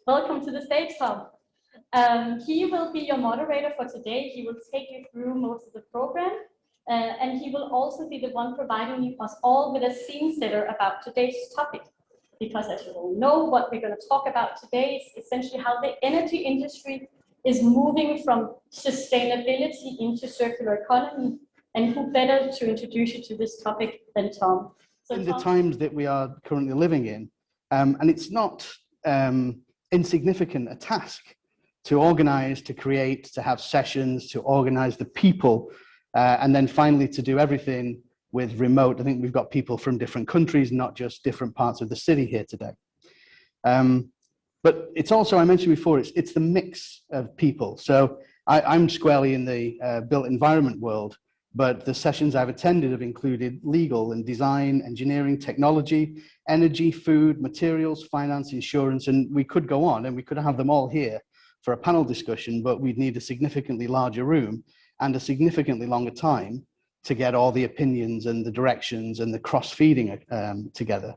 Welcome to the stage, Tom. He will be your moderator for today. He will take you through most of the program, and he will also be the one providing us all with a scene setter about today's topic. Because as you all know, what we're going to talk about today is essentially how the energy industry is moving from sustainability into circular economy, and who better to introduce you to this topic than Tom. So in the times that we are currently living in, and it's not insignificant a task to organize, to create, to have sessions, to organize the people, and then finally to do everything with remote. I think we've got people from different countries, not just different parts of the city here today. But it's also, I mentioned before, it's the mix of people. So I'm squarely in the built environment world, but the sessions I've attended have included legal and design, engineering, technology, energy, food, materials, finance, insurance, and we could go on and we could have them all here for a panel discussion, but we'd need a significantly larger room and a significantly longer time to get all the opinions and the directions and the cross-feeding together.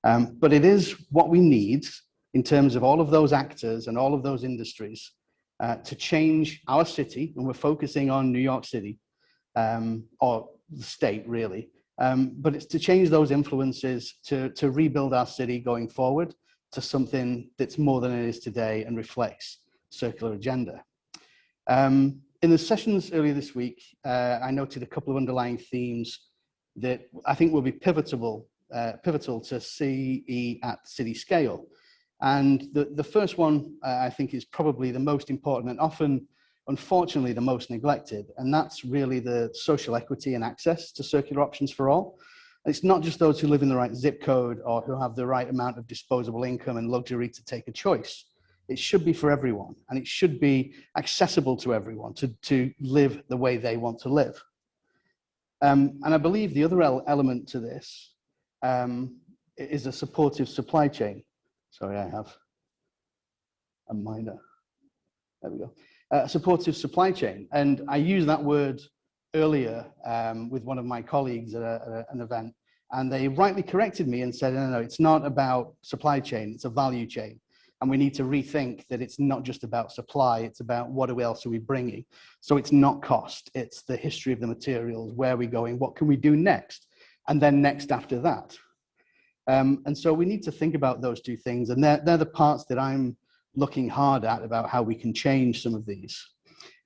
But it is what we need in terms of all of those actors and all of those industries to change our city, and we're focusing on New York City, or the state really, but it's to change those influences to rebuild our city going forward to something that's more than it is today and reflects circular agenda. In the sessions earlier this week, I noted a couple of underlying themes that I think will be pivotal to CE at city scale. And the first one I think is probably the most important and often, unfortunately, the most neglected, and that's really the social equity and access to circular options for all. It's not just those who live in the right zip code or who have the right amount of disposable income and luxury to take a choice. It should be for everyone, and it should be accessible to everyone to live the way they want to live. And I believe the other element to this is a supportive supply chain. Sorry, I have a minor. There we go. Supportive supply chain. And I used that word earlier with one of my colleagues at an event, and they rightly corrected me and said, no, it's not about supply chain, it's a value chain. And we need to rethink that it's not just about supply, it's about what else are we bringing. So it's not cost, it's the history of the materials, where are we going, what can we do next, and then next after that. And so we need to think about those two things, and they're the parts that I'm looking hard at about how we can change some of these.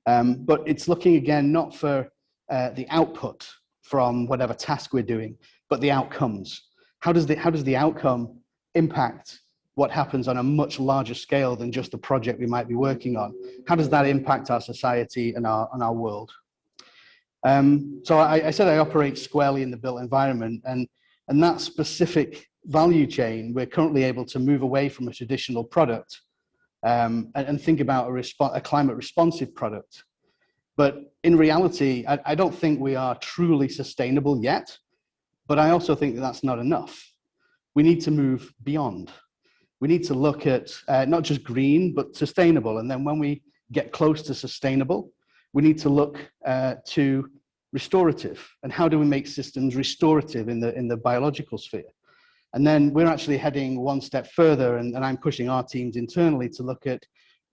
But it's looking again, not for the output from whatever task we're doing, but the outcomes. How does the outcome impact what happens on a much larger scale than just the project we might be working on? How does that impact our society and our world? So I said I operate squarely in the built environment, and that specific value chain, we're currently able to move away from a traditional product and think about a climate responsive product. But in reality, I don't think we are truly sustainable yet, but I also think that that's not enough. We need to move beyond. We need to look at not just green, but sustainable. And then when we get close to sustainable, we need to look to restorative. And how do we make systems restorative in the biological sphere? And then we're actually heading one step further, and I'm pushing our teams internally to look at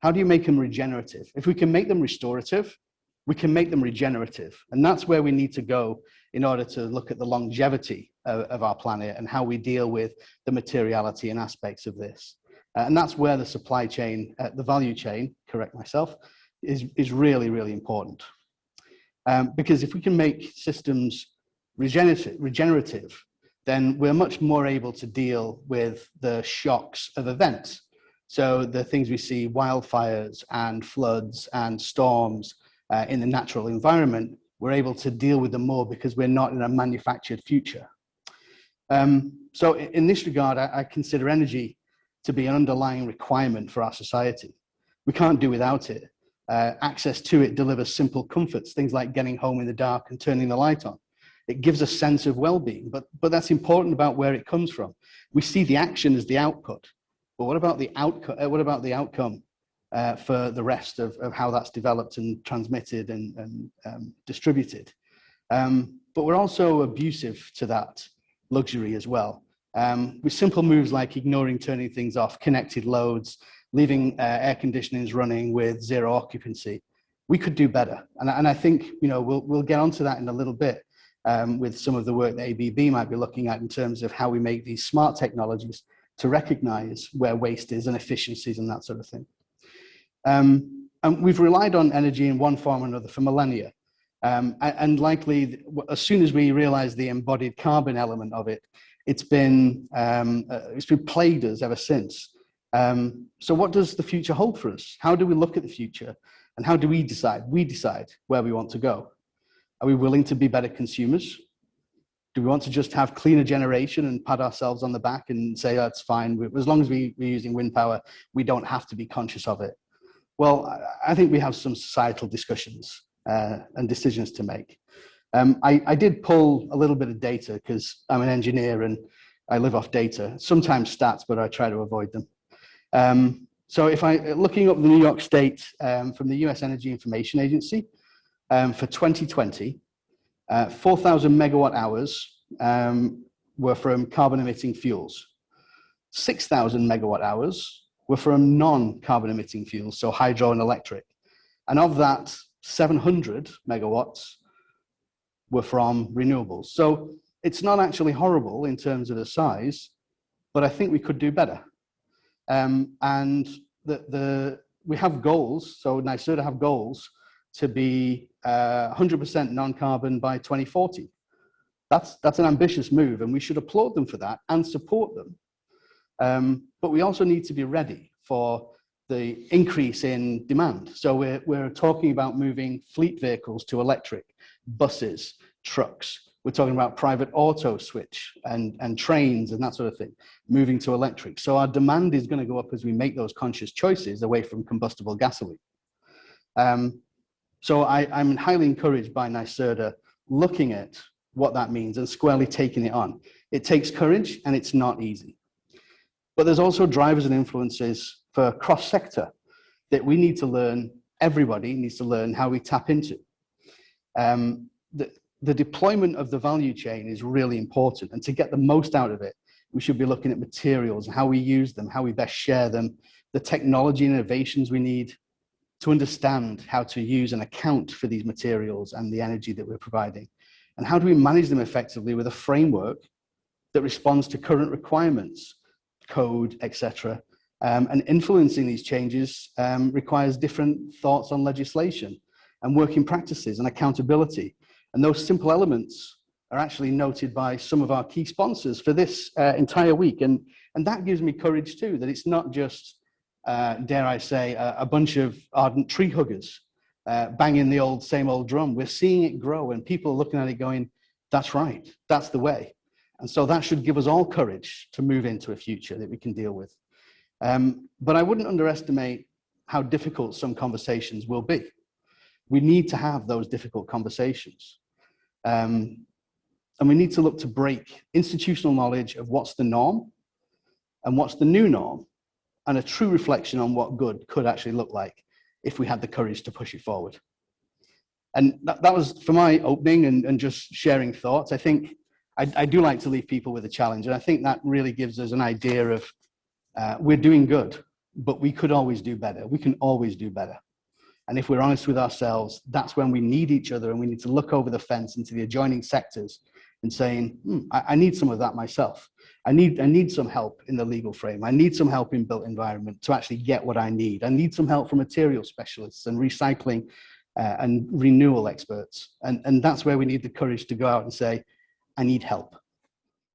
how do you make them regenerative? If we can make them restorative, we can make them regenerative. And that's where we need to go in order to look at the longevity of our planet and how we deal with the materiality and aspects of this. And that's where the supply chain, the value chain, correct myself, is really, really important. Because if we can make systems regenerative, then we're much more able to deal with the shocks of events. So the things we see, wildfires and floods and storms in the natural environment, we're able to deal with them more because we're not in a manufactured future. So in this regard, I consider energy to be an underlying requirement for our society. We can't do without it. Access to it delivers simple comforts, things like getting home in the dark and turning the light on. It gives a sense of well-being, but that's important about where it comes from. We see the action as the output, but what about the outcome for the rest of how that's developed and transmitted and distributed? But we're also abusive to that luxury as well. with simple moves like ignoring turning things off, connected loads, leaving air conditionings running with zero occupancy, we could do better. And I think, you know, we'll get onto that in a little bit with some of the work that ABB might be looking at in terms of how we make these smart technologies to recognize where waste is and efficiencies and that sort of thing. And we've relied on energy in one form or another for millennia. And likely, as soon as we realize the embodied carbon element of it, it's been plagued us ever since. So what does the future hold for us? How do we look at the future? And how do we decide? We decide where we want to go. Are we willing to be better consumers? Do we want to just have cleaner generation and pat ourselves on the back and say, oh, it's fine. As long as we're using wind power, we don't have to be conscious of it. Well, I think we have some societal discussions and decisions to make. I did pull a little bit of data because I'm an engineer and I live off data, sometimes stats, but I try to avoid them. So if looking up the New York State from the US Energy Information Agency for 2020, 4,000 megawatt hours were from carbon emitting fuels. 6,000 megawatt hours were from non-carbon emitting fuels, so hydro and electric. And of that, 700 megawatts were from renewables. So it's not actually horrible in terms of the size, but I think we could do better. And we have goals, so NYSERDA have goals to be 100% non-carbon by 2040. That's an ambitious move, and we should applaud them for that and support them. But we also need to be ready for the increase in demand. So we're talking about moving fleet vehicles to electric, buses, trucks. We're talking about private auto switch and trains and that sort of thing, moving to electric. So our demand is going to go up as we make those conscious choices away from combustible gasoline. So I'm highly encouraged by NYSERDA looking at what that means and squarely taking it on. It takes courage and it's not easy. But there's also drivers and influences for cross-sector that we need to learn, everybody needs to learn how we tap into. The deployment of the value chain is really important, and to get the most out of it, we should be looking at materials, how we use them, how we best share them, the technology and innovations we need to understand how to use and account for these materials and the energy that we're providing. And how do we manage them effectively with a framework that responds to current requirements, code, etc. And influencing these changes requires different thoughts on legislation and working practices and accountability. And those simple elements are actually noted by some of our key sponsors for this entire week. And that gives me courage too, that it's not just, dare I say, a bunch of ardent tree huggers banging the same old drum. We're seeing it grow and people are looking at it going, that's right, that's the way. And so that should give us all courage to move into a future that we can deal with. But I wouldn't underestimate how difficult some conversations will be. We need to have those difficult conversations. And we need to look to break institutional knowledge of what's the norm and what's the new norm, and a true reflection on what good could actually look like if we had the courage to push it forward. And that was for my opening and just sharing thoughts. I think I do like to leave people with a challenge, and I think that really gives us an idea of we're doing good, but we could always do better. We can always do better. And if we're honest with ourselves, that's when we need each other, and we need to look over the fence into the adjoining sectors and saying, I need some of that myself. I need some help in the legal frame. I need some help in built environment to actually get what I need. I need some help from material specialists and recycling and renewal experts. And that's where we need the courage to go out and say, I need help.